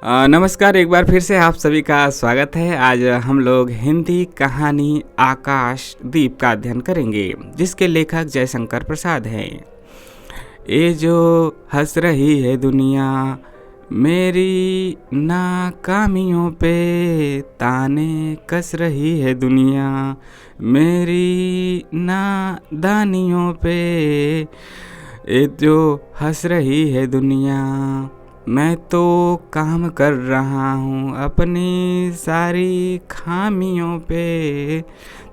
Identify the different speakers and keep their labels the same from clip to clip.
Speaker 1: नमस्कार, एक बार फिर से आप सभी का स्वागत है। आज हम लोग हिंदी कहानी आकाशदीप का अध्ययन करेंगे, जिसके लेखक जयशंकर प्रसाद हैं। ये जो हंस रही है दुनिया मेरी नाकामियों पे, ताने कस रही है दुनिया मेरी नादानियों पे। ये जो हंस रही है दुनिया, मैं तो काम कर रहा हूँ अपनी सारी खामियों पे,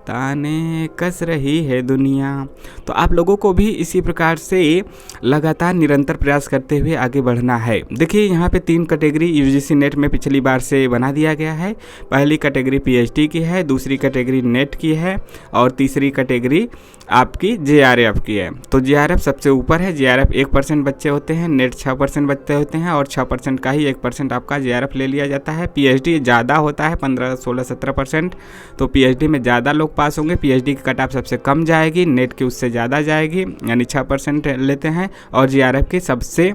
Speaker 1: ताने कस रही है दुनिया। तो आप लोगों को भी इसी प्रकार से लगातार निरंतर प्रयास करते हुए आगे बढ़ना है। देखिए, यहाँ पे 3 कैटेगरी यूजीसी नेट में पिछली बार से बना दिया गया है। पहली कैटेगरी पीएचडी की है, दूसरी कैटेगरी नेट की है और तीसरी कैटेगरी आपकी जेआरएफ की है। तो जेआरएफ सबसे ऊपर है। जेआरएफ 1% बच्चे होते हैं, नेट 6% बच्चे होते हैं और 6% का ही 1% आपका जेआरएफ ले लिया जाता है। पीएचडी ज़्यादा होता है, 15, 16, 17%। तो पीएचडी में ज़्यादा लोग पास होंगे। पीएचडी की कट ऑफ सबसे कम जाएगी, नेट की उससे ज़्यादा जाएगी, यानी 6% लेते हैं। और जेआरएफ की सबसे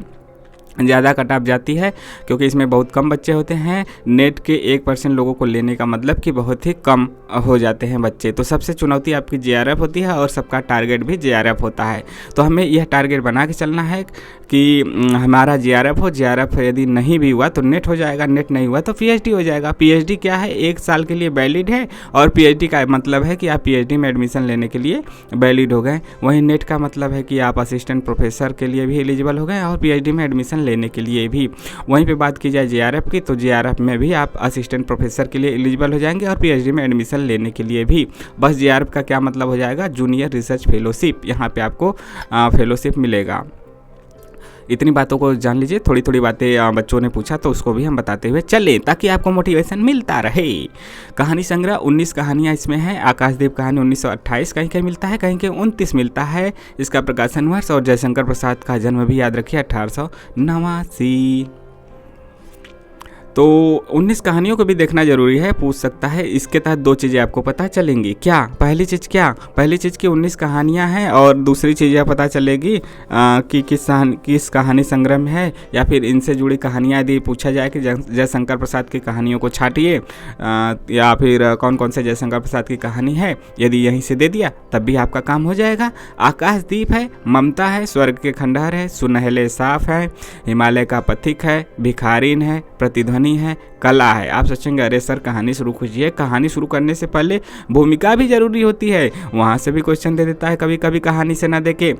Speaker 1: ज़्यादा कट ऑफ जाती है, क्योंकि इसमें बहुत कम बच्चे होते हैं। नेट के 1% लोगों को लेने का मतलब कि बहुत ही कम हो जाते हैं बच्चे। तो सबसे चुनौती आपकी जेआरएफ होती है और सबका टारगेट भी जेआरएफ होता है। तो हमें यह टारगेट बना के चलना है कि हमारा जेआरएफ हो। जेआरएफ यदि नहीं भी हुआ तो नेट हो जाएगा, नेट नहीं हुआ तो पीएचडी हो जाएगा। पीएचडी क्या है, 1 साल के लिए वैलिड है और पीएचडी का मतलब है कि आप पीएचडी में एडमिशन लेने के लिए वैलिड हो गए। वहीं नेट का मतलब है कि आप असिस्टेंट प्रोफेसर के लिए भी एलिजिबल हो गए और पीएचडी में एडमिशन लेने के लिए भी। वहीं पे बात की जाए जेआरएफ की, तो जेआरएफ में भी आप असिस्टेंट प्रोफेसर के लिए एलिजिबल हो जाएंगे और पीएचडी में एडमिशन लेने के लिए भी। बस जेआरएफ का क्या मतलब हो जाएगा, जूनियर रिसर्च फेलोशिप। यहाँ पे आपको फेलोशिप मिलेगा। इतनी बातों को जान लीजिए। थोड़ी थोड़ी बातें बच्चों ने पूछा तो उसको भी हम बताते हुए चलें, ताकि आपको मोटिवेशन मिलता रहे। कहानी संग्रह 19 कहानियाँ इसमें हैं। आकाशदीप कहानी 1928 कहीं कहीं मिलता है, कहीं कहीं 29 मिलता है इसका प्रकाशन वर्ष। और जयशंकर प्रसाद का जन्म भी याद रखिए, 1889। तो 19 कहानियों को भी देखना जरूरी है, पूछ सकता है। इसके तहत 2 चीज़ें आपको पता चलेंगी। क्या? पहली चीज़ की 19 कहानियां हैं और दूसरी चीज़ यह पता चलेगी कि किस कहानी संग्रह में है, या फिर इनसे जुड़ी कहानियां यदि पूछा जाए कि जयशंकर प्रसाद की कहानियों को छाटिए, या फिर कौन कौन से जयशंकर प्रसाद की कहानी है, यदि यहीं से दे दिया तब भी आपका काम हो जाएगा। आकाशदीप है, ममता है, स्वर्ग के खंडहर है, सुनहले साफ है, हिमालय का पथिक है, भिखारिन है, प्रतिध्वनि है, कला है। आप सोचेंगे अरे सर कहानी शुरू कीजिए। कहानी शुरू करने से पहले भूमिका भी जरूरी होती है, वहाँ से भी क्वेश्चन दे देता है कभी कभी कहानी से ना देके।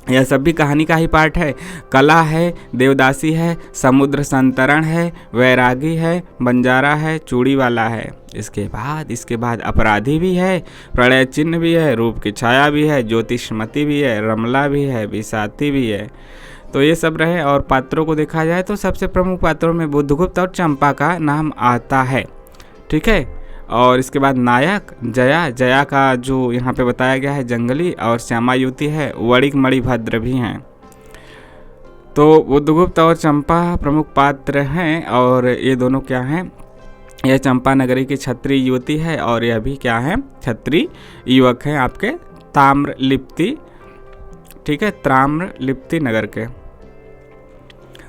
Speaker 1: यह सब भी कहानी का ही पार्ट है। कला है, देवदासी है, समुद्र संतरण है, वैरागी है, बंजारा है, चूड़ी वाला है। इसके बाद अपराधी भी है, प्रलय चिन्ह भी है, रूप की छाया भी है, ज्योतिषमती भी है, रमला भी है, विसाती भी है। तो ये सब रहे। और पात्रों को देखा जाए तो सबसे प्रमुख पात्रों में बुद्धगुप्त और चंपा का नाम आता है, ठीक है। और इसके बाद नायक जया का जो यहाँ पे बताया गया है जंगली, और श्यामा युवती है, वणिक मणिभद्र भी हैं। तो बुद्धगुप्त और चंपा प्रमुख पात्र हैं। और ये दोनों क्या हैं, यह चंपा नगरी की क्षत्रिय युवती है और यह भी क्या है, क्षत्रिय युवक हैं आपके ताम्रलिप्ति, ठीक है, ताम्रलिप्ति नगर के।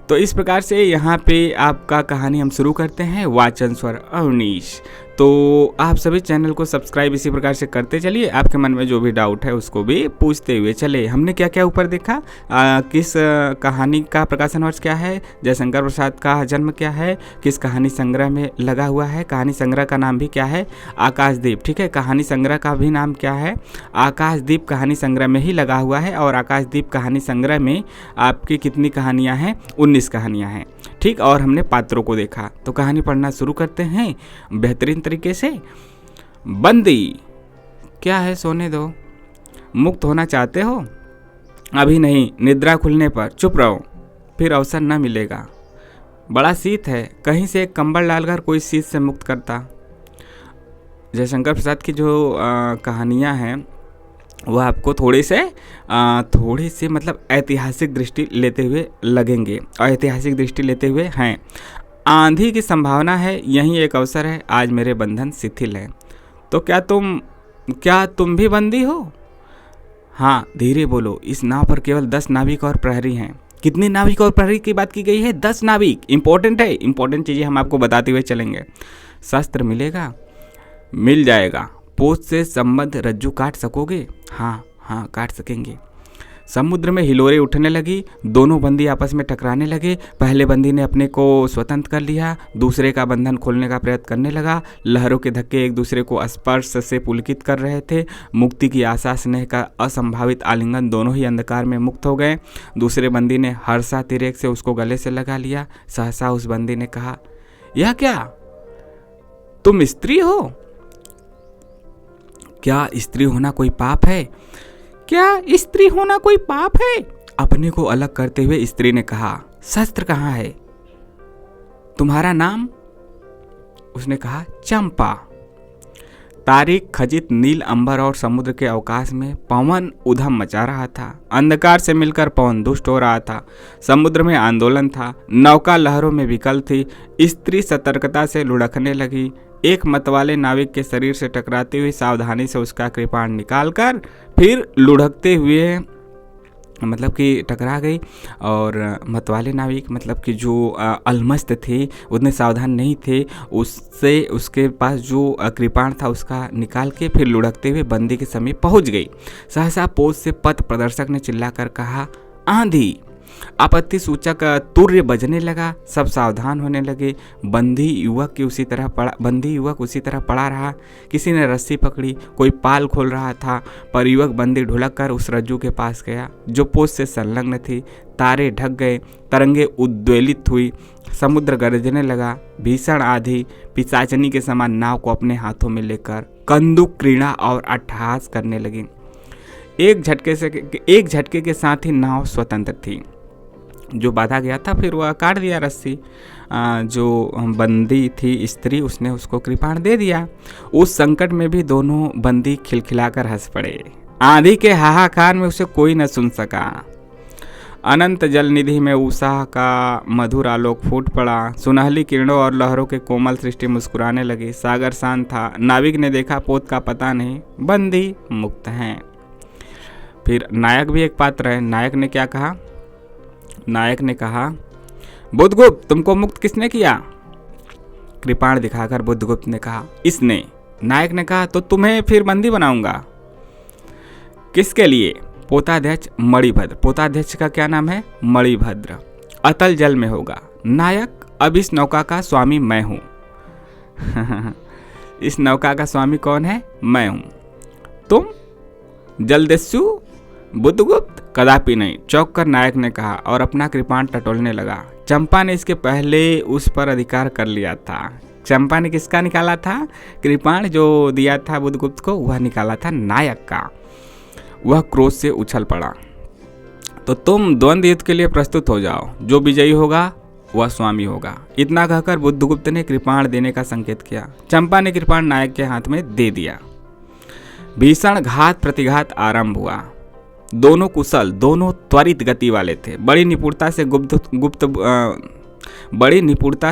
Speaker 1: तो इस प्रकार से यहाँ पे आपका कहानी हम शुरू करते हैं। वाचन स्वर अवनीश। तो आप सभी चैनल को सब्सक्राइब इसी प्रकार से करते चलिए। आपके मन में जो भी डाउट है उसको भी पूछते हुए चले। हमने क्या क्या ऊपर देखा, किस कहानी का प्रकाशन वर्ष क्या है, जयशंकर प्रसाद का जन्म क्या है, किस कहानी संग्रह में लगा हुआ है, कहानी संग्रह का नाम भी क्या है, आकाशदीप, ठीक है। कहानी संग्रह का भी नाम क्या है, आकाशदीप कहानी संग्रह में ही लगा हुआ है। और आकाशदीप कहानी संग्रह में आपकी कितनी कहानियाँ हैं, 19 कहानियाँ हैं, ठीक। और हमने पात्रों को देखा। तो कहानी पढ़ना शुरू करते हैं बेहतरीन तरीके से। बंदी, क्या है, सोने दो। मुक्त होना चाहते हो? अभी नहीं, निद्रा खुलने पर चुप रहो, फिर अवसर न मिलेगा। बड़ा शीत है, कहीं से एक कंबल डालकर कोई शीत से मुक्त करता। जयशंकर प्रसाद की जो कहानियाँ हैं वह आपको थोड़े से मतलब ऐतिहासिक दृष्टि लेते हुए लगेंगे, और ऐतिहासिक दृष्टि लेते हुए हैं। आंधी की संभावना है, यही एक अवसर है, आज मेरे बंधन शिथिल हैं। तो क्या तुम भी बंदी हो? हाँ, धीरे बोलो, इस नाव पर केवल 10 नाविक और प्रहरी हैं। कितने नाविक और प्रहरी की बात की गई है? 10 नाविक। इंपॉर्टेंट है, इंपॉर्टेंट चीज़ें हम आपको बताते हुए चलेंगे। शस्त्र मिलेगा? मिल जाएगा। पोत से संबद्ध रज्जू काट सकोगे? हाँ हाँ काट सकेंगे। समुद्र में हिलोरें उठने लगी, दोनों बंदी आपस में टकराने लगे। पहले बंदी ने अपने को स्वतंत्र कर लिया, दूसरे का बंधन खोलने का प्रयत्न करने लगा। लहरों के धक्के एक दूसरे को स्पर्श से पुलकित कर रहे थे। मुक्ति की आशा, स्नेह का असंभावित आलिंगन, दोनों ही अंधकार में मुक्त हो गए। दूसरे बंदी ने हर्षातिरेक से उसको गले से लगा लिया। सहसा उस बंदी ने कहा, यह क्या, तुम स्त्री हो? क्या स्त्री होना कोई पाप है? क्या स्त्री होना कोई पाप है? अपने को अलग करते हुए स्त्री ने कहा, शस्त्र कहाँ है? तुम्हारा नाम? उसने कहा, चंपा। तारीख खचित नील अंबर और समुद्र के अवकाश में पवन उधम मचा रहा था। अंधकार से मिलकर पवन दुष्ट हो रहा था। समुद्र में आंदोलन था, नौका लहरों में विकल थी। स्त्री सतर्कता से लुढ़कने लगी। एक मतवाले नाविक के शरीर से टकराती हुई सावधानी से उसका कृपाण निकालकर फिर लुढ़कते हुए मतलब कि टकरा गई। और मतवाले नाविक मतलब कि जो अलमस्त थे, उतने सावधान नहीं थे, उससे उसके पास जो कृपाण था उसका निकाल के फिर लुढ़कते हुए बंदी के समीप पहुंच गई। सहसा पोत से पथ प्रदर्शक ने चिल्लाकर कहा, आंधी। आपत्ति सूचक तुर्य बजने लगा। सब सावधान होने लगे। बंदी युवक उसी तरह पड़ा रहा। किसी ने रस्सी पकड़ी, कोई पाल खोल रहा था, पर युवक बंदी ढुलक कर उस रज्जू के पास गया जो पोत से संलग्न थी। तारे ढक गए, तरंगे उद्वेलित हुई, समुद्र गरजने लगा। भीषण आंधी पिशाचनी के समान नाव को अपने हाथों में लेकर कंदुक क्रीड़ा और अट्टहास करने लगी। एक झटके के साथ ही नाव स्वतंत्र थी। जो बांधा गया था फिर वह काट दिया रस्सी। जो बंदी थी स्त्री, उसने उसको कृपाण दे दिया। उस संकट में भी दोनों बंदी खिलखिलाकर हंस पड़े। आंधी के हाहाकार में उसे कोई न सुन सका। अनंत जल निधि में उषा का मधुर आलोक फूट पड़ा। सुनहली किरणों और लहरों के कोमल सृष्टि मुस्कुराने लगी। सागर शांत था। नाविक ने देखा पोत का पता नहीं, बंदी मुक्त हैं। फिर नायक भी एक पात्र है। नायक ने क्या कहा? नायक ने कहा, बुद्धगुप्त, तुमको मुक्त किसने किया? कृपाण दिखाकर बुद्धगुप्त ने कहा, इसने। नायक ने कहा, तो तुम्हें फिर बंदी बनाऊंगा। किसके लिए? पोताध्यक्ष मणिभद्र। पोताध्यक्ष का क्या नाम है? मणिभद्र। अतल जल में होगा। नायक, अब इस नौका का स्वामी मैं हूं। इस नौका का स्वामी कौन है? मैं हूं। तुम? जलदस्यु? बुद्धगुप्त? कदापि नहीं, चौंक कर नायक ने कहा और अपना कृपाण टटोलने लगा। चंपा ने इसके पहले उस पर अधिकार कर लिया था। चंपा ने किसका निकाला था? कृपाण जो दिया था बुद्धगुप्त को, वह निकाला था नायक का। वह क्रोध से उछल पड़ा। तो तुम द्वंद्व युद्ध के लिए प्रस्तुत हो जाओ, जो विजयी होगा वह स्वामी होगा। इतना कहकर बुद्धगुप्त ने कृपाण देने का संकेत किया। चंपा ने कृपाण नायक के हाथ में दे दिया। भीषण घात प्रतिघात आरंभ हुआ। दोनों कुशल, दोनों त्वरित गति वाले थे। बड़ी निपुणता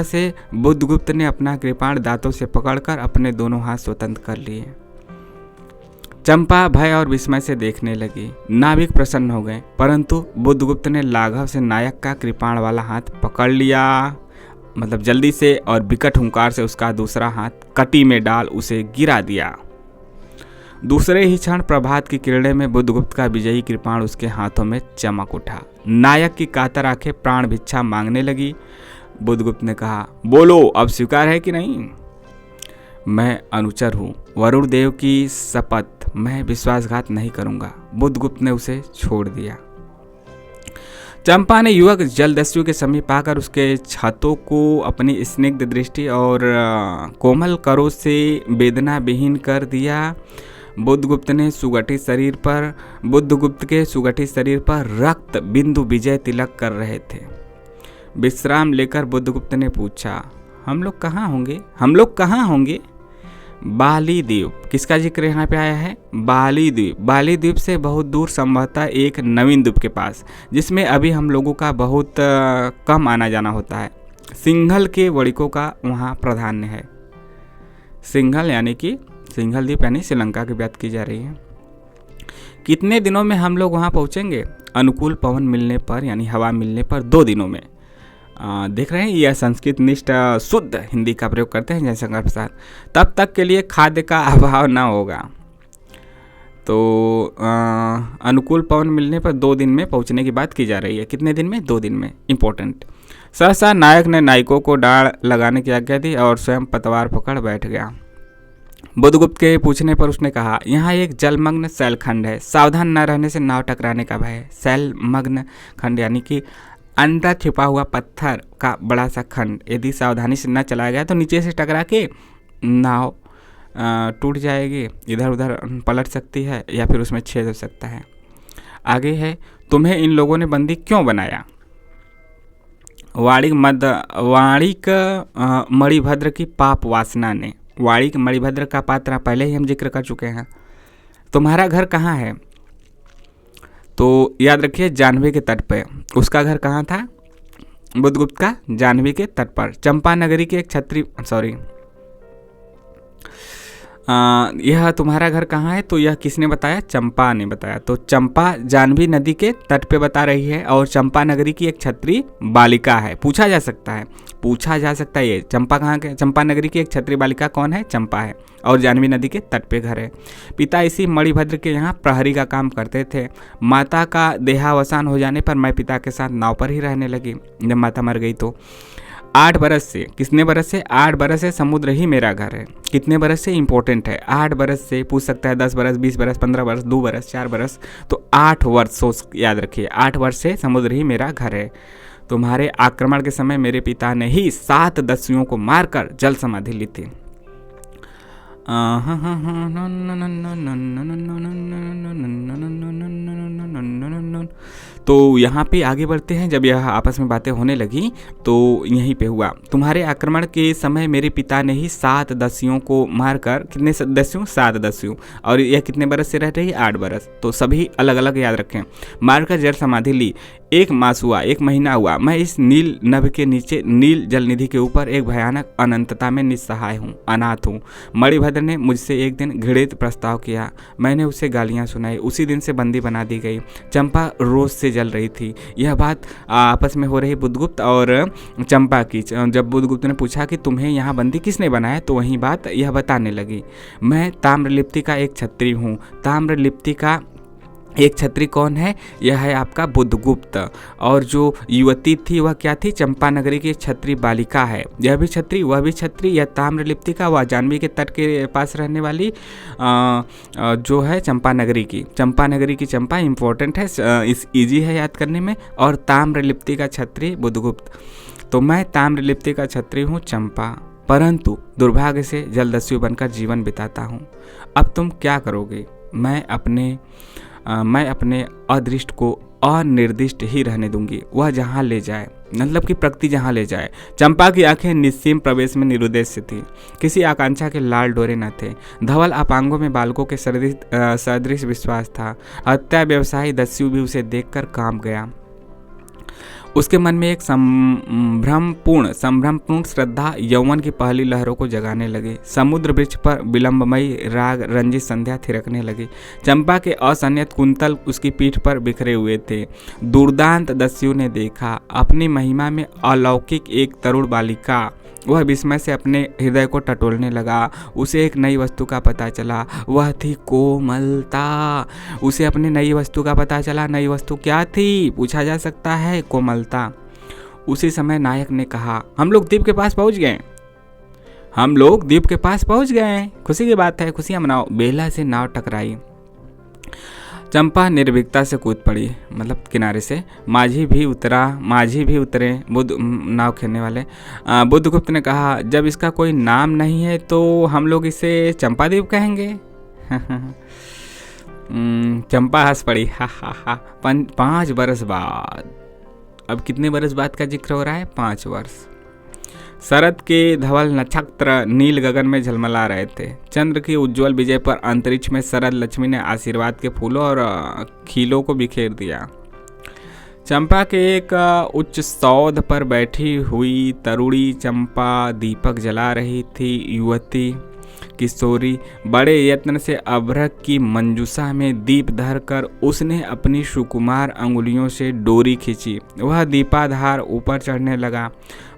Speaker 1: से बुद्धगुप्त ने अपना कृपाण दांतों से पकड़कर अपने दोनों हाथ स्वतंत्र कर लिए। चंपा भय और विस्मय से देखने लगी। नाविक प्रसन्न हो गए, परंतु बुद्धगुप्त ने लाघव से नायक का कृपाण वाला हाथ पकड़ लिया, मतलब जल्दी से, और विकट हुंकार से उसका दूसरा हाथ कटी में डाल उसे गिरा दिया। दूसरे ही क्षण प्रभात की किरणें में बुद्धगुप्त का विजयी कृपाण उसके हाथों में चमक उठा। नायक की कातर आंखें प्राण भिक्षा मांगने लगी। बुद्धगुप्त ने कहा, बोलो, अब स्वीकार है कि नहीं? मैं अनुचर हूँ, वरुण देव की शपथ, मैं विश्वासघात नहीं करूंगा। बुद्धगुप्त ने उसे छोड़ दिया। चंपा ने युवक जलदस्यु के समीप आकर उसके छातों को अपनी स्निग्ध दृष्टि और कोमल करों से वेदना विहीन कर दिया। बुद्धगुप्त के सुगठित शरीर पर रक्त बिंदु विजय तिलक कर रहे थे। विश्राम लेकर बुद्धगुप्त ने पूछा, हम लोग कहाँ होंगे? बाली द्वीप। किसका जिक्र यहाँ पे आया है? बाली द्वीप। बाली द्वीप से बहुत दूर, संभवतः एक नवीन द्वीप के पास, जिसमें अभी हम लोगों का बहुत कम आना जाना होता है। सिंघल के वणिकों का वहाँ प्राधान्य है। सिंघल द्वीप यानी श्रीलंका की बात की जा रही है। कितने दिनों में हम लोग वहाँ पहुँचेंगे? अनुकूल पवन मिलने पर यानी हवा मिलने पर 2 दिनों में। देख रहे हैं, यह संस्कृत निष्ठ शुद्ध हिंदी का प्रयोग करते हैं जयशंकर प्रसाद। तब तक के लिए खाद्य का अभाव ना होगा। तो अनुकूल पवन मिलने पर 2 दिन में पहुंचने की बात की जा रही है। कितने दिन में? 2 दिन में। इंपॉर्टेंट। सहसा नायक ने नायकों को डाढ़ लगाने की आज्ञा दी और स्वयं पतवार पकड़ बैठ गया। बुद्धगुप्त के पूछने पर उसने कहा, यहाँ एक जलमग्न शैलखंड है, सावधान न रहने से नाव टकराने का भय है। शैलमग्न खंड यानी कि अंदर छिपा हुआ पत्थर का बड़ा सा खंड, यदि सावधानी से न चलाया गया तो नीचे से टकरा के नाव टूट जाएगी, इधर उधर पलट सकती है या फिर उसमें छेद हो सकता है। आगे है, तुम्हें इन लोगों ने बंदी क्यों बनाया? वाणिक मणिभद्र की पाप वासना ने। वाणिक मणिभद्र का पात्र पहले ही हम जिक्र कर चुके हैं। तुम्हारा घर कहाँ है? तो याद रखिए, जाह्नवी के तट पे। उसका घर कहाँ था बुद्धगुप्त का? जाह्नवी के तट पर। चंपा नगरी के एक क्षत्रिय, सॉरी, यह तुम्हारा घर कहाँ है? तो यह किसने बताया? चंपा ने बताया। तो चंपा जाह्नवी नदी के तट पे बता रही है और चंपा नगरी की एक क्षत्रिय बालिका है। पूछा जा सकता है ये चंपा कहाँ के? चंपा नगरी की एक क्षत्रिय बालिका कौन है? चंपा है और जाह्नवी नदी के तट पे घर है। पिता इसी मणिभद्र के यहाँ प्रहरी का काम करते थे। माता का देहावसान हो जाने पर मैं पिता के साथ नाव पर ही रहने लगी। जब माता मर गई तो 8 बरस से, कितने बरस से? 8 बरस से समुद्र ही मेरा घर है। कितने बरस से? इंपॉर्टेंट है। 8 बरस से पूछ सकता है, 10 बरस, 20 बरस, 15 बरस, 2 बरस, 4 बरस, तो 8 वर्ष याद रखिए। 8 वर्ष से समुद्र ही मेरा घर है। तुम्हारे आक्रमण के समय मेरे पिता ने ही 7 दस्युओं को मारकर जल समाधि ली थी। तो यहाँ पे आगे बढ़ते हैं। जब यह आपस में बातें होने लगी तो यहीं पे हुआ, तुम्हारे आक्रमण के समय मेरे पिता ने ही 7 दस्युओं को मारकर, कितने दस्यु? 7 दस्यु। और यह कितने बरस से रह रही? 8 बरस। तो सभी अलग अलग याद रखें। मारकर जल समाधि ली। 1 मास हुआ, 1 महीना हुआ, मैं इस नील नभ के नीचे नील जल निधि के ऊपर एक भयानक अनंतता में निस्सहाय हूँ, अनाथ हूँ। मणिभद्र ने मुझसे एक दिन घृणित प्रस्ताव किया। मैंने उसे गालियाँ सुनाई। उसी दिन से बंदी बना दी गई। चंपा रोज से जल रही थी। यह बात आपस में हो रही बुद्धगुप्त और चंपा की। जब बुद्धगुप्त ने पूछा कि तुम्हें यहाँ बंदी किसने बनाया, तो वही बात यह बताने लगी। मैं ताम्रलिप्ति का एक क्षत्रिय हूँ। ताम्रलिप्ति का एक क्षत्रिय कौन है? यह है आपका बुद्धगुप्त। और जो युवती थी वह क्या थी? चंपा नगरी की क्षत्रिय बालिका है। यह भी क्षत्रिय, वह भी क्षत्रिय। यह ताम्रलिप्ति का, वह जाह्नवी के तट के पास रहने वाली जो है चंपा नगरी की। चंपा नगरी की चंपा इंपॉर्टेंट है, इस इजी है याद करने में। और ताम्रलिप्ति का क्षत्रिय बुद्धगुप्त। तो मैं ताम्रलिप्ति का क्षत्रिय हूँ चंपा, परंतु दुर्भाग्य से जलदस्यु बनकर जीवन बिताता हूँ। अब तुम क्या करोगे? मैं अपने अदृष्ट को अनिर्दिष्ट ही रहने दूंगी, वह जहाँ ले जाए, मतलब कि प्रकृति जहाँ ले जाए। चंपा की आंखें निस्सीम प्रवेश में निरुद्देश्य थी। किसी आकांक्षा के लाल डोरे न थे। धवल अपांगों में बालकों के सदृश विश्वास था। हत्या व्यवसायी दस्यु भी उसे देखकर कांप गया। उसके मन में एक संभ्रमपूर्ण श्रद्धा यौवन की पहली लहरों को जगाने लगी। समुद्र वृक्ष पर विलंबमयी राग रंजित संध्या थिरकने लगी। चंपा के असंयत कुंतल उसकी पीठ पर बिखरे हुए थे। दुर्दांत दस्यु ने देखा अपनी महिमा में अलौकिक एक तरुण बालिका। वह विस्मय से अपने हृदय को टटोलने लगा। उसे एक नई वस्तु का पता चला, वह थी कोमलता। उसे अपनी नई वस्तु का पता चला। नई वस्तु क्या थी? पूछा जा सकता है, कोमलता। उसी समय नायक ने कहा, हम लोग द्वीप के पास पहुंच गए। खुशी की बात है, खुशियां मनाओ। बेला से नाव टकराई। चंपा निर्भीकता से कूद पड़ी, मतलब किनारे से। माझी भी उतरे बुद्ध नाव खेलने वाले। बुद्धगुप्त ने कहा, जब इसका कोई नाम नहीं है तो हम लोग इसे चंपाद्वीप कहेंगे। चंपा हंस पड़ी। हा। 5 बरस बाद, अब कितने बरस बाद का जिक्र हो रहा है? 5 वर्ष। शरद के धवल नक्षत्र नील गगन में झलमला रहे थे। चंद्र की उज्जवल विजय पर अंतरिक्ष में शरद लक्ष्मी ने आशीर्वाद के फूलों और खीलों को बिखेर दिया। चंपा के एक उच्च सौध पर बैठी हुई तरुणी चंपा दीपक जला रही थी। युवती किशोरी बड़े यत्न से अभ्रक की मंजूषा में दीप धरकर उसने अपनी सुकुमार अंगुलियों से डोरी खींची। वह दीपाधार ऊपर चढ़ने लगा।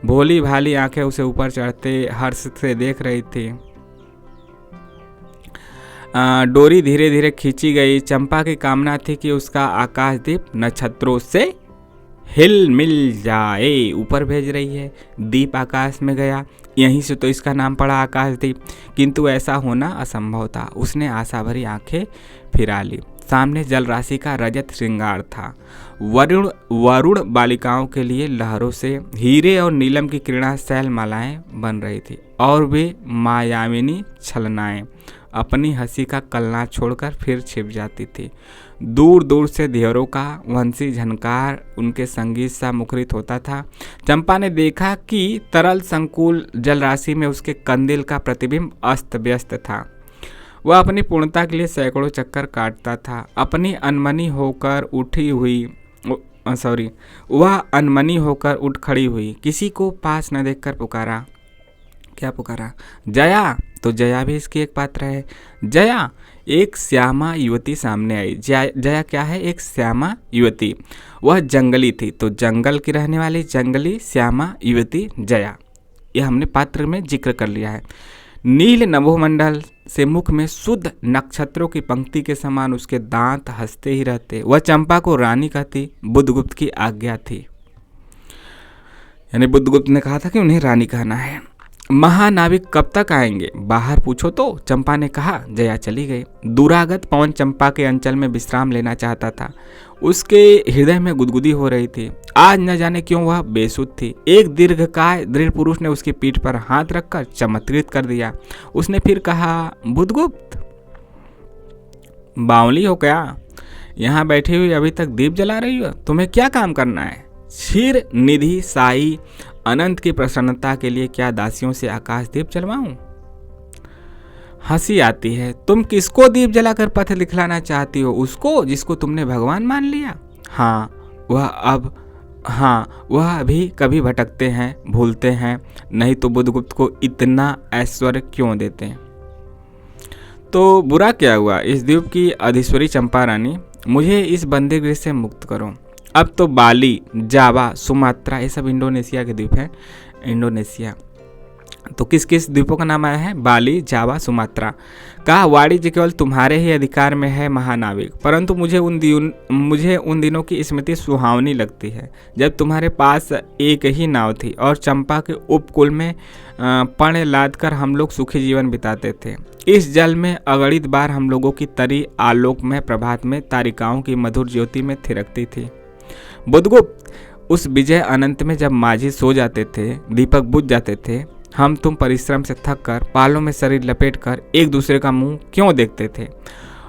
Speaker 1: भोली भाली आंखें उसे ऊपर चढ़ते हर्ष से देख रही थी। डोरी धीरे धीरे खींची गई। चंपा की कामना थी कि उसका आकाशदीप नक्षत्रों से हिल मिल जाए। ऊपर भेज रही है, दीप आकाश में गया, यहीं से तो इसका नाम पड़ा आकाशदीप। किंतु ऐसा होना असंभव था। उसने आशा भरी आंखें फिरा ली। सामने जल राशि का रजत श्रृंगार था। वरुण बालिकाओं के लिए लहरों से हीरे और नीलम की किरणा शैल मालाएं बन रही थी और वे मायाविनी छलनाएं अपनी हंसी का कलना छोड़कर फिर छिप जाती थी। दूर दूर से देवरों का वंशी झनकार उनके संगीत सा मुखरित होता था। चंपा ने देखा कि तरल संकुल जलराशि में उसके कंदिल का प्रतिबिंब अस्त व्यस्त था। वह अपनी पूर्णता के लिए सैकड़ों चक्कर काटता था। वह अनमनी होकर उठ खड़ी हुई। किसी को पास न देखकर पुकारा। क्या पुकारा? जया। तो जया भी इसकी एक पात्र है। जया। एक श्यामा युवती सामने आई। जया क्या है? एक श्यामा युवती। वह जंगली थी, तो जंगल की रहने वाली जंगली श्यामा युवती जया। यह हमने पात्र में जिक्र कर लिया है। नील नभोमंडल से मुख में शुद्ध नक्षत्रों की पंक्ति के समान उसके दांत हंसते ही रहते। वह चंपा को रानी कहती। बुद्धगुप्त की आज्ञा थी, यानी बुद्धगुप्त ने कहा था कि उन्हें रानी कहना है। महानाविक कब तक आएंगे? बाहर पूछो तो, चंपा ने कहा। जया चली गई। दुरागत पवन चंपा के अंचल में विश्राम लेना चाहता था। उसके हृदय में गुदगुदी हो रही थी। आज न जाने क्यों वह बेसुध थी। एक दीर्घकाय दृढ़ पुरुष ने उसकी पीठ पर हाथ रखकर चमत्कृत कर दिया। उसने फिर कहा, बुद्धगुप्त, बावली हो क्या? यहाँ बैठी हुई अभी तक दीप जला रही हो? तुम्हें क्या काम करना है? क्षीर निधि साई अनंत की प्रसन्नता के लिए क्या दासियों से आकाश दीप जलवाऊं? हंसी आती है। तुम किसको दीप जलाकर पथ दिखलाना चाहती हो? उसको जिसको तुमने भगवान मान लिया? वह अभी कभी भटकते हैं, भूलते हैं, नहीं तो बुद्धगुप्त को इतना ऐश्वर्य क्यों देते हैं? तो बुरा क्या हुआ? इस द्वीप की अधीश्वरी चंपा रानी, मुझे इस बंदीगृह से मुक्त करो। अब तो बाली, जावा, सुमात्रा, ये सब इंडोनेशिया के द्वीप हैं। इंडोनेशिया तो किस किस द्वीपों का नाम आया है? बाली, जावा, सुमात्रा। कहा, वाणिज्य केवल तुम्हारे ही अधिकार में है महानाविक, परंतु मुझे उन दिनों की स्मृति सुहावनी लगती है जब तुम्हारे पास एक ही नाव थी और चंपा के उपकूल में पण लाद कर हम लोग सुखी जीवन बिताते थे। इस जल में अगणित बार हम लोगों की तरी आलोक में प्रभात में तारिकाओं की मधुर ज्योति में थिरकती थी। बुद्धगुप्त, उस विजय अनंत में जब माझी सो जाते थे, दीपक बुझ जाते थे, हम तुम परिश्रम से थक कर पालों में शरीर लपेटकर एक दूसरे का मुंह क्यों देखते थे?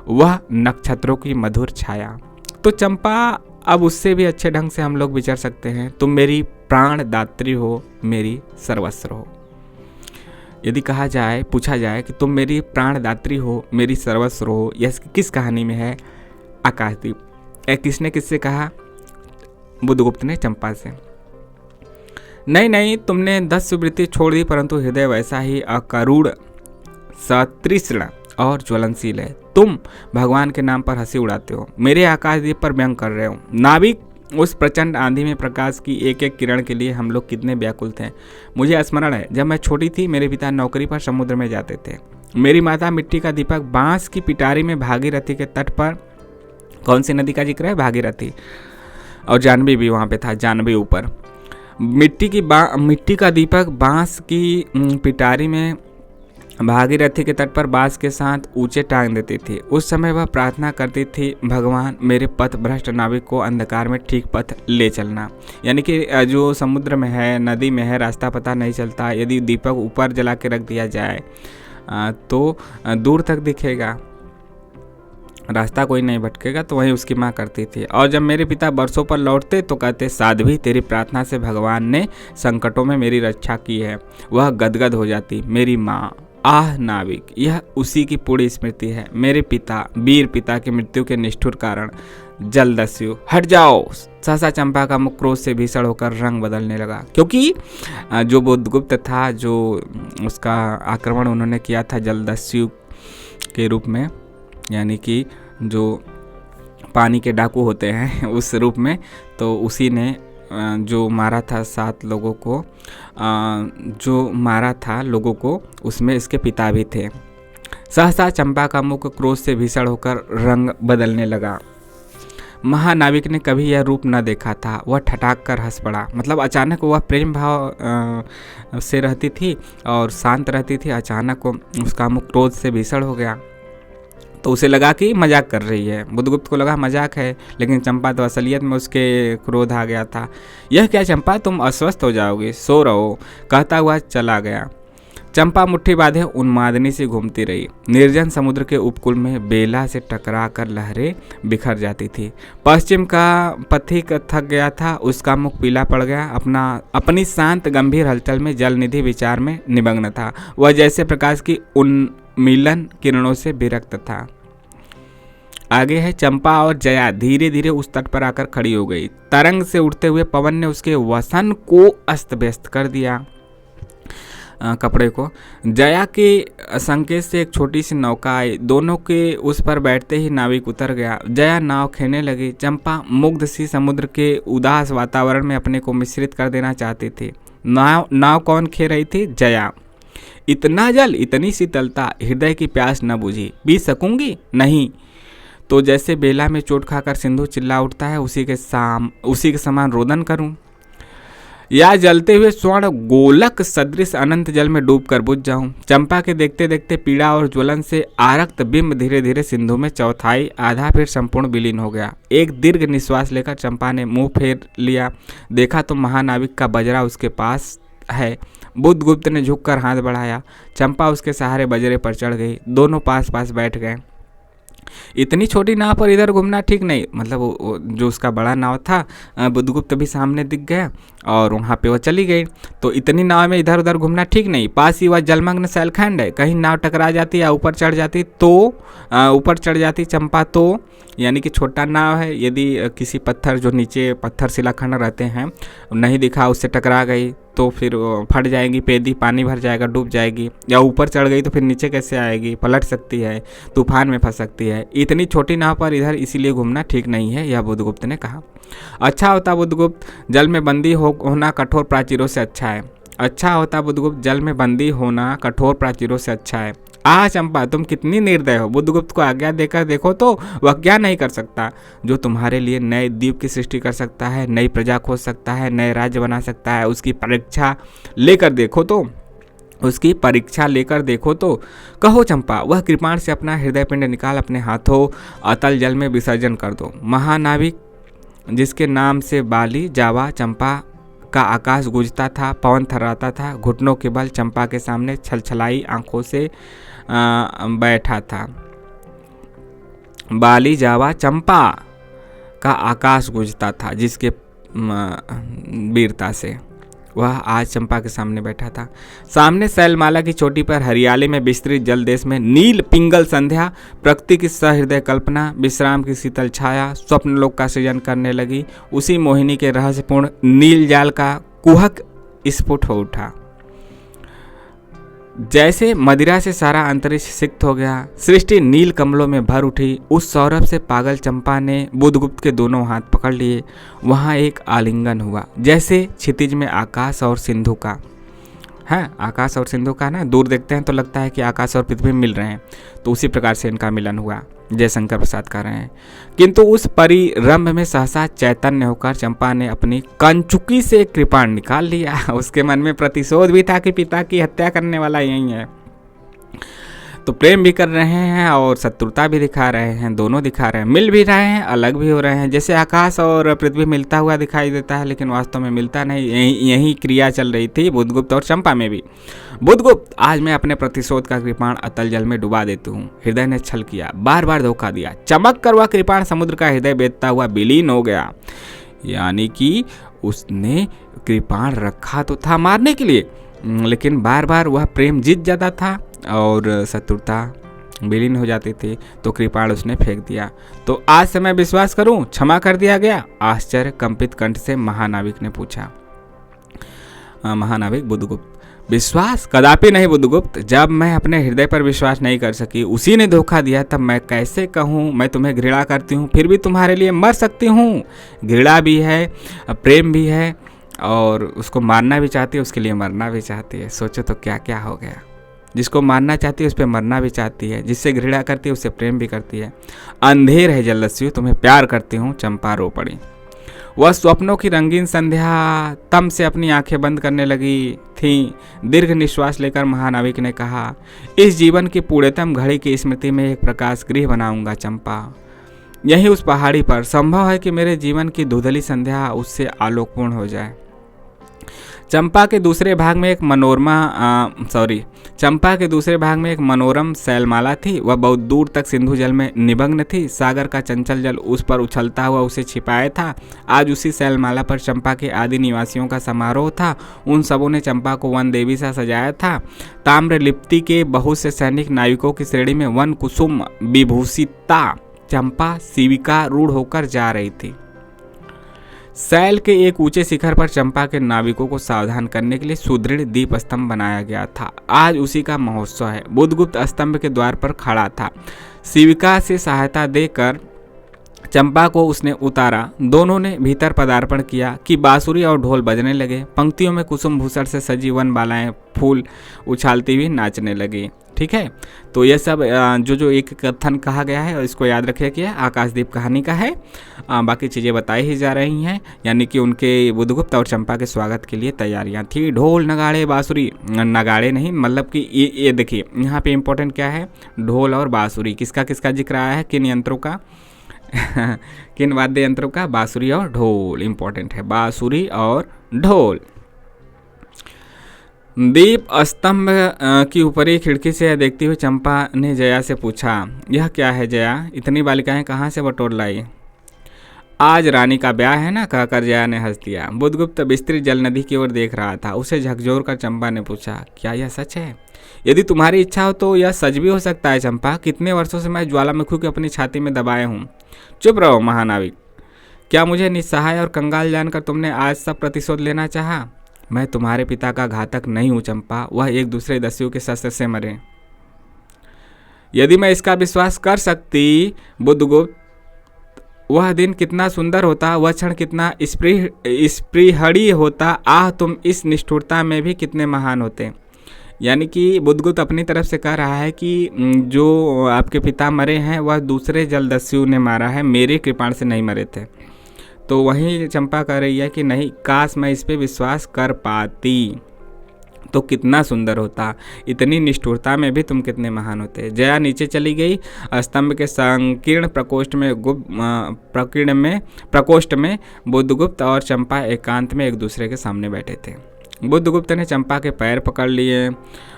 Speaker 1: वह नक्षत्रों की मधुर छाया। तो चंपा, अब उससे भी अच्छे ढंग से हम लोग विचार सकते हैं। तुम मेरी प्राण दात्री हो, मेरी सर्वस्व हो। यदि कहा जाए, पूछा जाए कि तुम मेरी प्राण दात्री हो, मेरी सर्वस्व हो, यह किस कहानी में है? आकाशदीप। किसने किससे कहा? बुद्धगुप्त ने चंपा से। नहीं, तुमने 10 सुवृत्ति छोड़ दी, परंतु हृदय वैसा ही अकरुण, सतृष्ण और ज्वलनशील है। तुम भगवान के नाम पर हंसी उड़ाते हो, मेरे आकाशदीप पर व्यंग कर रहे हो। नाविक, उस प्रचंड आंधी में प्रकाश की एक एक किरण के लिए हम लोग कितने व्याकुल थे। मुझे स्मरण है, जब मैं छोटी थी, मेरे पिता नौकरी पर समुद्र में जाते थे। मेरी माता मिट्टी का दीपक बांस की पिटारी में भागीरथी के तट पर, कौन सी नदी का जिक्र है? भागीरथी, और जानवी भी वहाँ पे था, जानवी ऊपर। मिट्टी का दीपक बांस की पिटारी में भागीरथी के तट पर बांस के साथ ऊंचे टांग देती थी। उस समय वह प्रार्थना करती थी, भगवान, मेरे पथ भ्रष्ट नाविक को अंधकार में ठीक पथ ले चलना। यानी कि जो समुद्र में है, नदी में है, रास्ता पता नहीं चलता, यदि दीपक ऊपर जला के रख दिया जाए तो दूर तक दिखेगा, रास्ता कोई नहीं भटकेगा। तो वही उसकी माँ करती थी। और जब मेरे पिता बरसों पर लौटते तो कहते, साध्वी, तेरी प्रार्थना से भगवान ने संकटों में मेरी रक्षा की है। वह गदगद हो जाती। मेरी माँ, आह नाविक, यह उसी की पूरी स्मृति है। मेरे पिता, वीर पिता की मृत्यु के निष्ठुर कारण जलदस्यु, हट जाओ। सहसा चंपा का मुख क्रोध से भीषण होकर रंग बदलने लगा, क्योंकि जो बुद्धगुप्त था, जो उसका आक्रमण उन्होंने किया था जलदस्यु के रूप में, यानी कि जो पानी के डाकू होते हैं उस रूप में, तो उसी ने जो मारा था 7 लोगों को, जो मारा था लोगों को, उसमें इसके पिता भी थे। सहसा चंपा का मुख क्रोध से भीषण होकर रंग बदलने लगा। महानाविक ने कभी यह रूप न देखा था। वह ठठाक कर हंस पड़ा। मतलब अचानक वह प्रेम भाव से रहती थी और शांत रहती थी, अचानक उसका मुख क्रोध से भीषण हो गया। तो उसे लगा कि मजाक कर रही है, बुद्धगुप्त को लगा मजाक है, लेकिन चंपा तो असलियत में उसके क्रोध आ गया था। यह क्या चंपा, तुम अस्वस्थ हो जाओगे, सो रहो, कहता हुआ चला गया। चंपा मुट्ठी बांधे उन्मादनी से घूमती रही। निर्जन समुद्र के उपकूल में बेला से टकरा कर लहरें बिखर जाती थी। पश्चिम का पथिक थक गया था, उसका मुख पीला पड़ गया। अपनी शांत गंभीर हलचल में जलनिधि विचार में निमग्न था। वह जैसे प्रकाश की उन्मीलन किरणों से विरक्त था। आगे है, चंपा और जया धीरे धीरे उस तट पर आकर खड़ी हो गई। तरंग से उठते हुए पवन ने उसके वसन को अस्त व्यस्त कर दिया, कपड़े को। जया के संकेत से एक छोटी सी नौका आई। दोनों के उस पर बैठते ही नाविक उतर गया। जया नाव खेने लगी। चंपा मुग्ध सी समुद्र के उदास वातावरण में अपने को मिश्रित कर देना चाहती थी। नाव कौन खे रही थी? जया। इतना जल, इतनी शीतलता, हृदय की प्यास न बुझी, पी सकूंगी? नहीं। तो जैसे बेला में चोट खाकर सिंधु चिल्ला उठता है, उसी के समान रोदन करूं, या जलते हुए स्वर्ण गोलक सदृश अनंत जल में डूबकर बुझ जाऊं। चंपा के देखते देखते पीड़ा और ज्वलन से आरक्त बिंब धीरे धीरे सिंधु में चौथाई, आधा फिर संपूर्ण विलीन हो गया। एक दीर्घ निश्वास लेकर चंपा ने मुंह फेर लिया। देखा तो महानाविक का बजरा उसके पास है। बुद्धगुप्त ने झुककर हाथ बढ़ाया। चंपा उसके सहारे बजरे पर चढ़ गई। दोनों पास पास बैठ गए। इतनी छोटी नाव पर इधर घूमना ठीक नहीं, मतलब जो उसका बड़ा नाव था, बुद्धगुप्त भी सामने दिख गया और वहाँ पे वो चली गई। तो इतनी नाव में इधर उधर घूमना ठीक नहीं। पास ही वह जलमग्न शैलखंड है, कहीं नाव टकरा जाती या ऊपर चढ़ जाती तो ऊपर चढ़ जाती चंपा, तो यानी कि छोटा नाव है, यदि किसी पत्थर, जो नीचे पत्थर शिलाखंड रहते हैं, नहीं दिखा, उससे टकरा गई तो फिर फट जाएगी, पेदी पानी भर जाएगा, डूब जाएगी। या ऊपर चढ़ गई तो फिर नीचे कैसे आएगी, पलट सकती है, तूफान में फंस सकती है। इतनी छोटी नाव पर इधर इसीलिए घूमना ठीक नहीं है, यह बुद्धगुप्त ने कहा। अच्छा होता बुद्धगुप्त, जल में बंदी होना कठोर प्राचीरों से अच्छा है। अच्छा होता बुद्धगुप्त, जल में बंदी होना कठोर प्राचीरों से अच्छा है। चंपा, तुम कितनी निर्दय हो। बुद्धगुप्त को आज्ञा देकर देखो तो वह क्या नहीं कर सकता। जो तुम्हारे लिए नए द्वीप की सृष्टि कर सकता है, नई प्रजा खोज सकता है, नए राज्य बना सकता है, उसकी परीक्षा लेकर देखो तो, उसकी परीक्षा लेकर देखो तो। कहो चंपा, वह कृपाण से अपना हृदय पिंड निकाल अपने हाथों अतल जल में विसर्जन कर दो। महानाविक जिसके नाम से बाली, जावा, चंपा का आकाश गूंजता था, पवन थर्राता था, घुटनों के बल चंपा के सामने छलछलाई आंखों से बैठा था। बाली, जावा, चंपा का आकाश गूंजता था, जिसके वीरता से वह आज चंपा के सामने बैठा था। सामने शैलमाला की चोटी पर हरियाली में विस्तृत जल देश में नील पिंगल संध्या, प्रकृति की सहृदय कल्पना, विश्राम की शीतल छाया स्वप्न लोक का सृजन करने लगी। उसी मोहिनी के रहस्यपूर्ण नील जाल का कुहक स्फुट हो उठा। जैसे मदिरा से सारा अंतरिक्ष सिक्त हो गया, सृष्टि नील कमलों में भर उठी। उस सौरभ से पागल चंपा ने बुद्धगुप्त के दोनों हाथ पकड़ लिए। वहाँ एक आलिंगन हुआ, जैसे क्षितिज में आकाश और सिंधु का है। आकाश और सिंधु का ना, दूर देखते हैं तो लगता है कि आकाश और पृथ्वी मिल रहे हैं, तो उसी प्रकार से इनका मिलन हुआ। जयशंकर प्रसाद कह रहे हैं। किंतु उस परिरंभ में सहसा चैतन्य होकर चंपा ने अपनी कंचुकी से कृपाण निकाल लिया। उसके मन में प्रतिशोध भी था कि पिता की हत्या करने वाला यही है। तो प्रेम भी कर रहे हैं और शत्रुता भी दिखा रहे हैं, दोनों दिखा रहे हैं, मिल भी रहे हैं, अलग भी हो रहे हैं। जैसे आकाश और पृथ्वी मिलता हुआ दिखाई देता है, लेकिन वास्तव में मिलता नहीं। यही क्रिया चल रही थी बुद्धगुप्त और चंपा में भी। बुद्धगुप्त, आज मैं अपने प्रतिशोध का कृपाण अतल जल में डुबा देती हूँ। हृदय ने छल किया, बार बार धोखा दिया। चमक कर वह कृपाण समुद्र का हृदय बेचता हुआ विलीन हो गया। यानी कि उसने कृपाण रखा तो था मारने के लिए, लेकिन बार बार वह प्रेम जीत जाता था। और शत्रुता विलीन हो जाती थी। तो कृपाण उसने फेंक दिया। तो आज से मैं विश्वास करूं, क्षमा कर दिया गया? आश्चर्य कंपित कंठ से महानाविक ने पूछा। महानाविक बुद्धगुप्त, विश्वास कदापि नहीं बुद्धगुप्त। जब मैं अपने हृदय पर विश्वास नहीं कर सकी, उसी ने धोखा दिया, तब मैं कैसे कहूँ मैं तुम्हें घृणा करती हूँ, फिर भी तुम्हारे लिए मर सकती हूँ। घृणा भी है, प्रेम भी है, और उसको मारना भी चाहती है, उसके लिए मरना भी चाहती है। सोचो तो क्या क्या हो गया। जिसको मारना चाहती है उस पर मरना भी चाहती है, जिससे घृणा करती है उससे प्रेम भी करती है। अंधेर है जलदस्यु, तुम्हें प्यार करती हूँ। चंपा रो पड़ी। वह स्वप्नों की रंगीन संध्या तम से अपनी आंखें बंद करने लगी थी। दीर्घ निश्वास लेकर महानाविक ने कहा, इस जीवन की पूर्णतम घड़ी की स्मृति में एक प्रकाश गृह बनाऊंगा चंपा। यही उस पहाड़ी पर संभव है कि मेरे जीवन की धुंधली संध्या उससे आलोकपूर्ण हो जाए। चंपा के दूसरे भाग में एक मनोरम शैलमाला थी। वह बहुत दूर तक सिंधु जल में निमग्न थी। सागर का चंचल जल उस पर उछलता हुआ उसे छिपाए था। आज उसी शैलमाला पर चंपा के आदि निवासियों का समारोह था। उन सबों ने चंपा को वन देवी सा सजाया था। ताम्र लिप्ति के बहुत से सैनिक नाविकों की श्रेणी में वन कुसुम विभूषिता चंपा शिविका रूढ़ होकर जा रही थी। शैल के एक ऊंचे शिखर पर चंपा के नाविकों को सावधान करने के लिए सुदृढ़ दीप स्तंभ बनाया गया था। आज उसी का महोत्सव है। बुद्धगुप्त स्तंभ के द्वार पर खड़ा था। शिविका से सहायता देकर चंपा को उसने उतारा। दोनों ने भीतर पदार्पण किया कि बांसुरी और ढोल बजने लगे। पंक्तियों में कुसुम भूषण से सजी वन बालाएं फूल उछालती हुई नाचने लगी। ठीक है, तो यह सब जो एक कथन कहा गया है, इसको याद रखिए कि आकाशदीप कहानी का है। बाकी चीज़ें बताई ही जा रही हैं, यानी कि उनके बुद्धगुप्त और चंपा के स्वागत के लिए तैयारियां थी। ढोल नगाड़े बांसुरी, नगाड़े नहीं, मतलब कि ये देखिए यहाँ पे इम्पोर्टेंट क्या है, ढोल और बांसुरी। किसका किसका जिक्र आया है, किन यंत्रों का किन वाद्य यंत्रों का? बांसुरी और ढोल इम्पोर्टेंट है, बांसुरी और ढोल। दीप स्तंभ की ऊपरी खिड़की से देखती हुई चंपा ने जया से पूछा, यह क्या है जया, इतनी बालिकाएं कहाँ से बटोर लाई? आज रानी का ब्याह है ना, कहकर जया ने हंस दिया। बुद्धगुप्त विस्तृत जल नदी की ओर देख रहा था। उसे झकझोर कर चंपा ने पूछा, क्या यह सच है? यदि तुम्हारी इच्छा हो तो यह सच भी हो सकता है चंपा। कितने वर्षों से मैं ज्वालामुखी को अपनी छाती में दबाए हूँ। चुप रहो महानाविक। क्या मुझे निस्सहाय और कंगाल जानकर तुमने आज सब प्रतिशोध लेना चाहा? मैं तुम्हारे पिता का घातक नहीं हूं चंपा। वह एक दूसरे दस्युओं के शस्त्र से मरे। यदि मैं इसका विश्वास कर सकती बुद्धगुप्त, वह दिन कितना सुंदर होता, वह क्षण कितना स्पृहणीय होता। आह, तुम इस निष्ठुरता में भी कितने महान होते। यानी कि बुद्धगुप्त अपनी तरफ से कह रहा है कि जो आपके पिता मरे हैं वह दूसरे जलदस्यु ने मारा है, मेरे कृपाण से नहीं मरे थे। तो वहीं चंपा कह रही है कि नहीं, काश मैं इस पे विश्वास कर पाती तो कितना सुंदर होता। इतनी निष्ठुरता में भी तुम कितने महान होते। जया नीचे चली गई। स्तंभ के संकीर्ण प्रकोष्ठ में बुद्धगुप्त और चंपा एकांत में एक दूसरे के सामने बैठे थे। बुद्धगुप्त ने चंपा के पैर पकड़ लिए।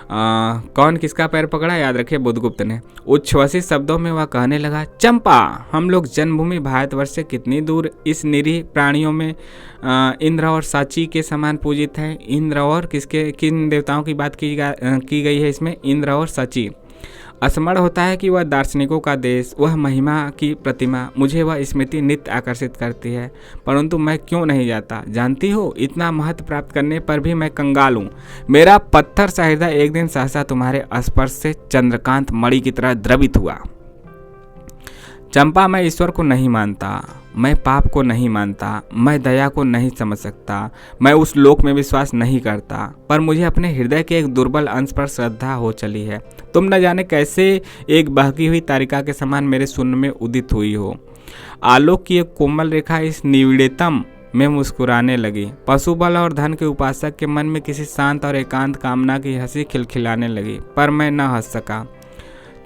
Speaker 1: कौन किसका पैर पकड़ा? याद रखिए, बुद्धगुप्त ने। उच्छ्वसित शब्दों में वह कहने लगा, चंपा, हम लोग जन्मभूमि भारतवर्ष से कितनी दूर इस निरीह प्राणियों में इंद्र और साची के समान पूजित है। इंद्र और किन देवताओं की बात की गई है इसमें? इंद्र और साची। स्मरण होता है कि वह दार्शनिकों का देश, वह महिमा की प्रतिमा, मुझे वह स्मृति नित्य आकर्षित करती है। परंतु मैं क्यों नहीं जाता? जानती हो, इतना महत्व प्राप्त करने पर भी मैं कंगाल हूँ। मेरा पत्थर सा हृदय एक दिन सहसा तुम्हारे स्पर्श से चंद्रकांत मणि की तरह द्रवित हुआ। चंपा, मैं ईश्वर को नहीं मानता, मैं पाप को नहीं मानता, मैं दया को नहीं समझ सकता, मैं उस लोक में विश्वास नहीं करता, पर मुझे अपने हृदय के एक दुर्बल अंश पर श्रद्धा हो चली है। तुम न जाने कैसे एक बहकी हुई तारिका के समान मेरे शून्य में उदित हुई हो। आलोक की एक कोमल रेखा इस निविड़तम में मुस्कुराने लगी। पशुबल और धन के उपासक के मन में किसी शांत और एकांत कामना की हंसी खिलखिलाने लगी, पर मैं न हंस सका।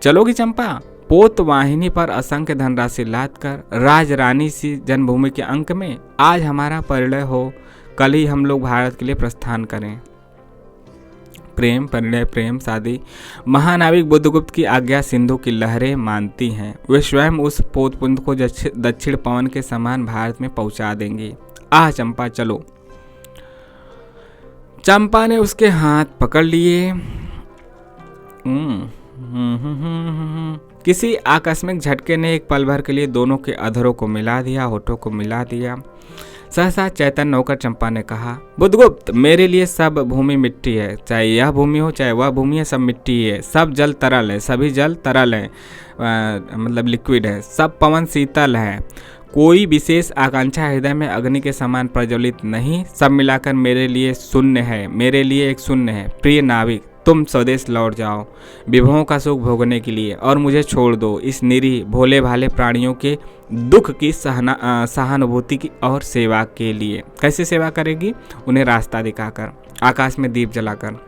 Speaker 1: चलोगी चंपा? पोत वाहिनी पर असंख्य धनराशि लाद कर राजरानी सी जन्मभूमि के अंक में आज हमारा परिणय हो, कल ही हम लोग भारत के लिए प्रस्थान करें। प्रेम, परिणय, प्रेम, शादी। महानाविक बुद्धगुप्त की आज्ञा सिंधु की लहरें मानती हैं। वे स्वयं उस पोतपुंज को दक्षिण पवन के समान भारत में पहुंचा देंगी। आह चंपा, चलो। चंपा ने उसके हाथ पकड़ लिए किसी आकस्मिक झटके ने एक पल भर के लिए दोनों के अधरों को मिला दिया, होठों को मिला दिया। सहसा चैतन्य होकर चंपा ने कहा, बुद्धगुप्त, मेरे लिए सब भूमि मिट्टी है, चाहे यह भूमि हो चाहे वह भूमि है, सब मिट्टी है। सब जल तरल है, सभी जल तरल है, मतलब लिक्विड है। सब पवन शीतल है, कोई विशेष आकांक्षा हृदय में अग्नि के समान प्रज्वलित नहीं। सब मिलाकर मेरे लिए शून्य है, मेरे लिए एक शून्य है। प्रिय नाविक, तुम स्वदेश लौट जाओ विभवों का सुख भोगने के लिए और मुझे छोड़ दो इस निरीह भोले भाले प्राणियों के दुख की सहानुभूति की और सेवा के लिए। कैसे सेवा करेगी? उन्हें रास्ता दिखाकर, आकाश में दीप जलाकर।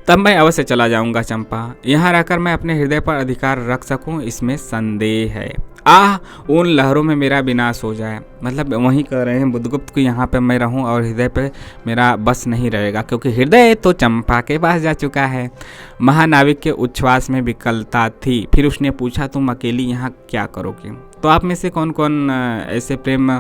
Speaker 1: तब मैं अवश्य चला जाऊंगा चंपा, यहाँ रहकर मैं अपने हृदय पर अधिकार रख सकूं, इसमें संदेह है। उन लहरों में मेरा विनाश हो जाए। मतलब वहीं कह रहे हैं बुद्धगुप्त को यहाँ पे मैं रहूं और हृदय पे मेरा बस नहीं रहेगा, क्योंकि हृदय तो चंपा के पास जा चुका है। महानाविक के उच्छ्वास में विकलता थी। फिर उसने पूछा, तुम अकेली यहाँ क्या करोगे? तो आप में से कौन कौन ऐसे प्रेम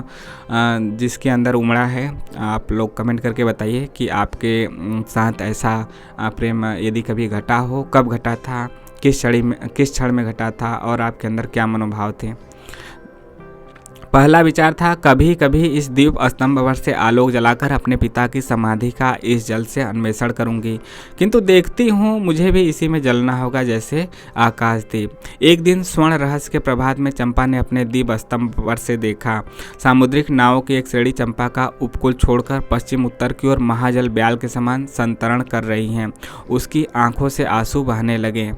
Speaker 1: जिसके अंदर उमड़ा है, आप लोग कमेंट करके बताइए कि आपके साथ ऐसा प्रेम यदि कभी घटा हो, कब घटा था, किस क्षण में घटा था और आपके अंदर क्या मनोभाव थे। पहला विचार था, कभी कभी इस दीप स्तंभ पर से आलोक जलाकर अपने पिता की समाधि का इस जल से अन्वेषण करूंगी, किंतु देखती हूँ मुझे भी इसी में जलना होगा जैसे आकाशदीप। एक दिन स्वर्ण रहस्य के प्रभात में चंपा ने अपने दीप स्तंभ पर से देखा, सामुद्रिक नावों की एक श्रेणी चंपा का उपकूल छोड़कर पश्चिम उत्तर की ओर महाजल ब्याल के समान संतरण कर रही हैं। उसकी आंखों से आंसू बहने लगे।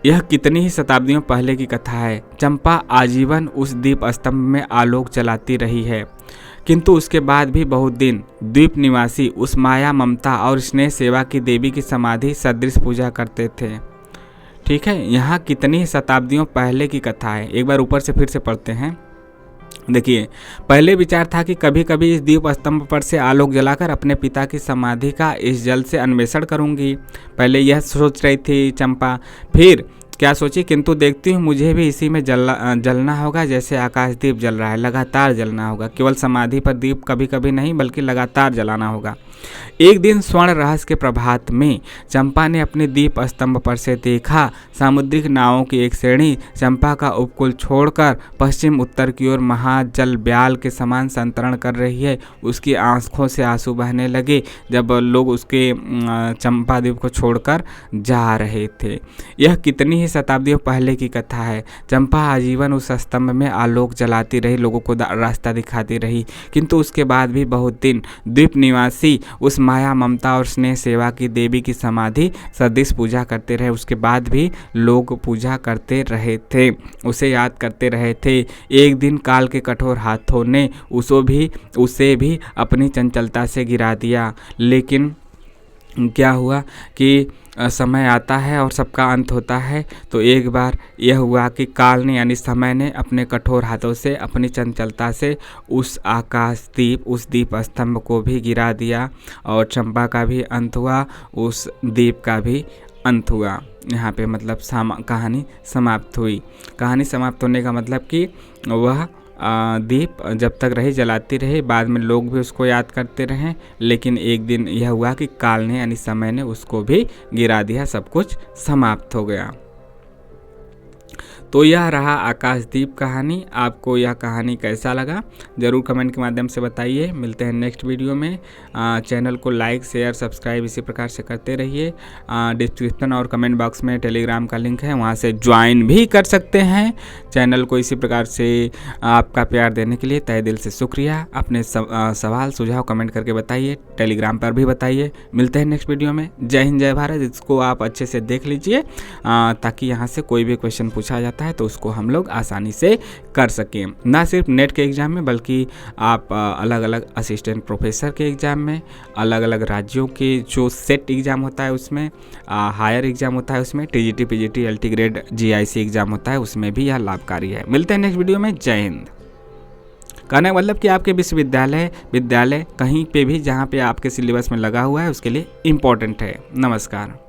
Speaker 1: यह कितनी ही शताब्दियों पहले की कथा है। चंपा आजीवन उस दीप स्तंभ में आलोक जलाती रही है, किंतु उसके बाद भी बहुत दिन द्वीप निवासी उस माया, ममता और स्नेह सेवा की देवी की समाधि सदृश पूजा करते थे। ठीक है, यहाँ कितनी ही शताब्दियों पहले की कथा है। एक बार ऊपर से फिर से पढ़ते हैं। देखिए, पहले विचार था कि कभी कभी इस दीप स्तंभ पर से आलोक जलाकर अपने पिता की समाधि का इस जल से अन्वेषण करूंगी। पहले यह सोच रही थी चंपा। फिर क्या सोची, किंतु देखती हूँ मुझे भी इसी में जलना होगा जैसे आकाश दीप जल रहा है। लगातार जलना होगा, केवल समाधि पर दीप कभी कभी नहीं बल्कि लगातार जलाना होगा। एक दिन स्वर्ण रहस्य के प्रभात में चंपा ने अपने दीप स्तंभ पर से देखा, सामुद्रिक नावों की एक श्रेणी चंपा का उपकूल छोड़कर पश्चिम उत्तर की ओर महाजल ब्याल के समान संतरण कर रही है। उसकी आंखों से आंसू बहने लगे जब लोग उसके चंपा द्वीप को छोड़कर जा रहे थे। यह कितनी ही शताब्दियों पहले की कथा है। चंपा आजीवन उस स्तंभ में आलोक जलाती रही, लोगों को रास्ता दिखाती रही, किंतु उसके बाद भी बहुत दिन द्वीप निवासी उस माया, ममता और स्नेह सेवा की देवी की समाधि सदृश पूजा करते रहे। उसके बाद भी लोग पूजा करते रहे थे, उसे याद करते रहे थे। एक दिन काल के कठोर हाथों ने उसे भी अपनी चंचलता से गिरा दिया। लेकिन क्या हुआ कि समय आता है और सबका अंत होता है। तो एक बार यह हुआ कि काल ने यानी समय ने अपने कठोर हाथों से, अपनी चंचलता से उस आकाशदीप, उस दीप स्तंभ को भी गिरा दिया और चंपा का भी अंत हुआ, उस दीप का भी अंत हुआ। यहाँ पे मतलब कहानी समाप्त हुई। कहानी समाप्त होने का मतलब कि वह दीप जब तक रही जलाती रही, बाद में लोग भी उसको याद करते रहें। लेकिन एक दिन यह हुआ कि काल ने यानी समय ने उसको भी गिरा दिया, सब कुछ समाप्त हो गया। तो यह रहा आकाशदीप कहानी। आपको यह कहानी कैसा लगा ज़रूर कमेंट के माध्यम से बताइए। मिलते हैं नेक्स्ट वीडियो में। चैनल को लाइक, शेयर, सब्सक्राइब इसी प्रकार से करते रहिए। डिस्क्रिप्शन और कमेंट बॉक्स में टेलीग्राम का लिंक है, वहाँ से ज्वाइन भी कर सकते हैं चैनल को। इसी प्रकार से आपका प्यार देने के लिए तहे दिल से शुक्रिया। अपने सवाल सुझाव कमेंट करके बताइए, टेलीग्राम पर भी बताइए। मिलते हैं नेक्स्ट वीडियो में। जय हिंद, जय भारत। इसको आप अच्छे से देख लीजिए ताकि यहाँ से कोई भी क्वेश्चन पूछा जाता है तो उसको हम लोग आसानी से कर सकें। ना सिर्फ नेट के एग्ज़ाम में बल्कि आप अलग अलग असिस्टेंट प्रोफेसर के एग्ज़ाम में, अलग अलग राज्यों के जो सेट एग्ज़ाम होता है उसमें, हायर एग्ज़ाम होता है उसमें, TGT, PGT, LT grade, GIC exam होता है उसमें भी यह लाभकारी है। मिलते हैं नेक्स्ट वीडियो में। जय हिंद। कहने का मतलब कि आपके विद्यालय कहीं पे भी जहाँ पे आपके सिलेबस में लगा हुआ है उसके लिए इम्पोर्टेंट है। नमस्कार।